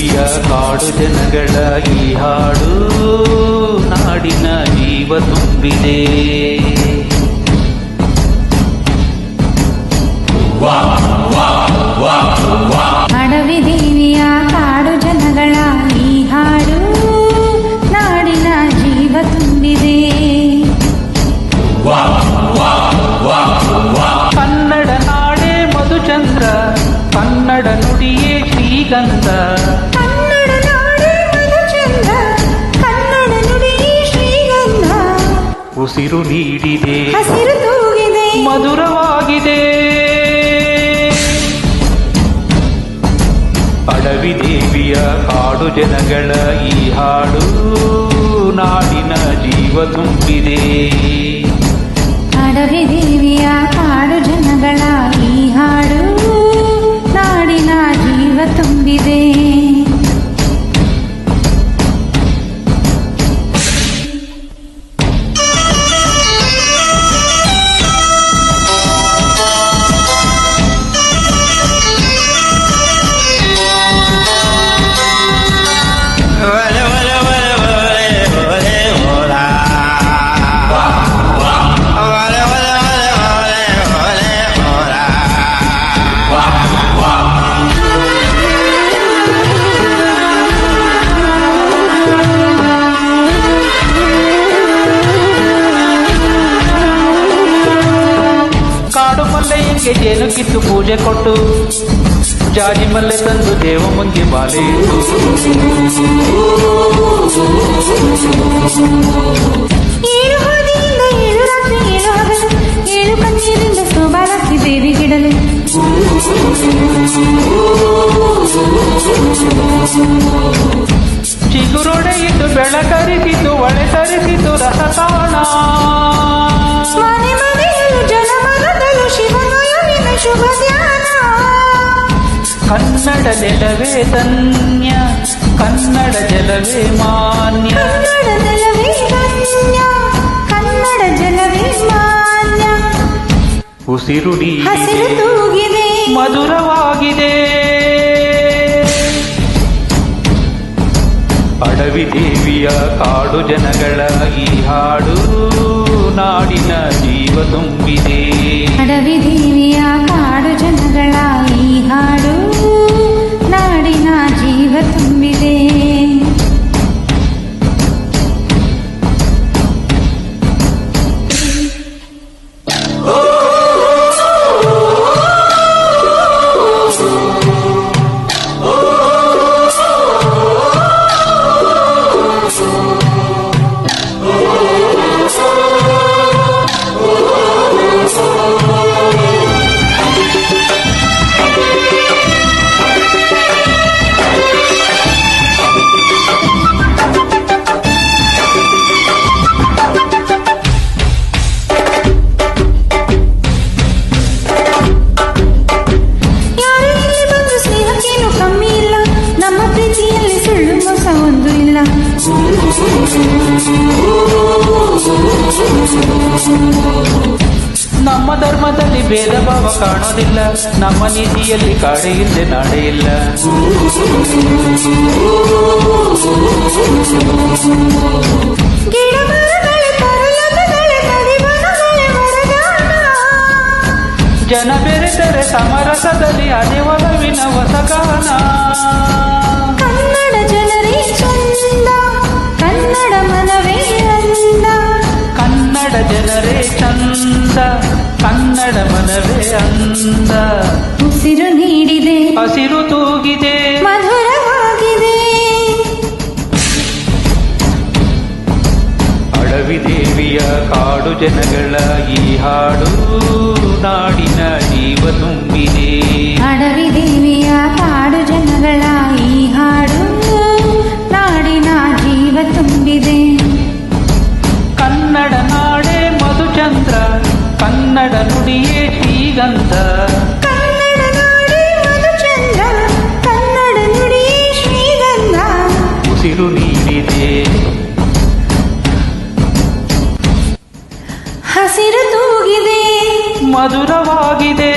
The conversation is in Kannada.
ದೇವಿಯ ಕಾಡು ಜನಗಳ ಈ ಹಾಡು ನಾಡಿನ ಜೀವ ತುಂಬಿದೆ. ಅಡವಿ ದೇವಿಯ ಕಾಡು ಜನಗಳ ಈ ಹಾಡು ನಾಡಿನ ಜೀವ ತುಂಬಿದೆ. ಕನ್ನಡ ನಾಡೇ ಮಧುಚಂದ್ರ, ಕನ್ನಡ ನುಡಿಯೇ ಶ್ರೀಗಂಧ. ಕನ್ನಡ ನಾಡೇ ಮಧುಚಂದ್ರ, ಕನ್ನಡ ನುಡಿಯೇ ಶ್ರೀಗಂಧ. ಉಸಿರು ನೀಡಿದೆ, ಹಸಿರು ತೂಗಿದೆ, ಮಧುರವಾಗಿದೆ. ಅಡವಿ ದೇವಿಯ ಕಾಡು ಜನಗಳ ಈ ಹಾಡು ನಾಡಿನ ಜೀವ ತುಂಬಿದೆ. ಅಡವಿ ದೇವಿಯ ಕಾಡು ಜನಗಳ ಈ ಹಾಡು ನಾಡಿನ ಜೀವ ತುಂಬಿದೆ. ಜೇನು ಕಿತ್ತು ಪೂಜೆ ಕೊಟ್ಟು ಜಾಜಿ ಮಲ್ಲೆ ತಂದು ದೇವ ಮುಂದೆ ಬಾಲೆ ಇಟ್ಟು ಏಳು ಹಾದಿಯಿಂದ ಏಳು ರಾತ್ರಿ ಏಳು ಹಗಲು ಏಳು ಕಣ್ಣೀರಿಂದ ಶೋಭಾಲಕ್ಷ್ಮಿ ದೇವಿಗಿಡಲು ಚಿಗುರೊಡೆ ಇದ್ದು ಬೆಳಕರಿಸಿತು ಒಳೆ ತರಿಸಿತು ರಸತಾಣ. ಮನೆ ಮನೆಯಲ್ಲೂ ಜನಮನದಲ್ಲೂ ಶಿವನೊಯವಿನ ಶುಭ ಧ್ಯಾನ. ಕನ್ನಡ ನೆಲವೇ ಧನ್ಯ, ಕನ್ನಡ ಜಲವೇ ಮಾನ್ಯ. ಕನ್ನಡ ನೆಲವೇ ಧನ್ಯ, ಕನ್ನಡ ಜಲವೇ ಮಾನ್ಯ. ಉಸಿರು ಹಸಿರು ನೀಡಿದೆ, ತೂಗಿದೆ, ಮಧುರವಾಗಿದೆ. ಅಡವಿ ದೇವಿಯ ಕಾಡು ಜನಗಳ ಈ ಹಾಡು ನಾಡಿನ ಜೀವ ತುಂಬಿದೆ. ಅಡವಿ ದೇವಿಯ ಕಾಡು ಜನಗಳ ಈ ಹಾಡು ನಾಡಿನ ಜೀವ ತುಂಬಿದೆ. ನಮ್ಮ ಧರ್ಮದಲ್ಲಿ ಭೇದ ಭಾವ ಕಾಣೋದಿಲ್ಲ, ನಮ್ಮ ನೀತಿಯಲ್ಲಿ ಕಾಡೆ ಇಲ್ಲದೆ ನಾಡೆ ಇಲ್ಲ. ಜನ ಬೆರೆತರೆ ಸಮರಸದಲ್ಲಿ ಅದೇ ಒಲವಿನ ಹೊಸಗಾನ. ಕನ್ನಡ ಜನರೇ ಚಂದ, ಕನ್ನಡ ಮನವೇ ಅಂದ. ಕನ್ನಡ ಜನರೇ ಚಂದ, ಕನ್ನಡ ಮನವೇ ಅಂದ. ಉಸಿರು ನೀಡಿದೆ, ಹಸಿರು ತೂಗಿದೆ, ಮಧುರವಾಗಿದೆ. ಅಡವಿ ದೇವಿಯ ಕಾಡು ಜನಗಳ ಈ ಹಾಡು ನಾಡಿನ ಜೀವ ತುಂಬಿದೆ. ಅಡವಿ ದೇವಿಯ ಕಾಡು ಜನಗಳ ಈ ಹಾಡು ನಾಡಿನ ಜೀವ ತುಂಬಿದೆ. ಕನ್ನಡ ನಾಡೇ ಮಧುಚಂದ್ರ, ಕನ್ನಡ ನುಡಿಯೇ ಶ್ರೀಗಂಧ. ಕನ್ನಡ ನಾಡೇ ಮಧುಚಂದ್ರ, ಕನ್ನಡ ನುಡಿಯೇ ಶ್ರೀಗಂಧ. ಉಸಿರು ನೀಡಿದೆ, ಹಸಿರು ತೂಗಿದೆ, ಮಧುರವಾಗಿದೆ.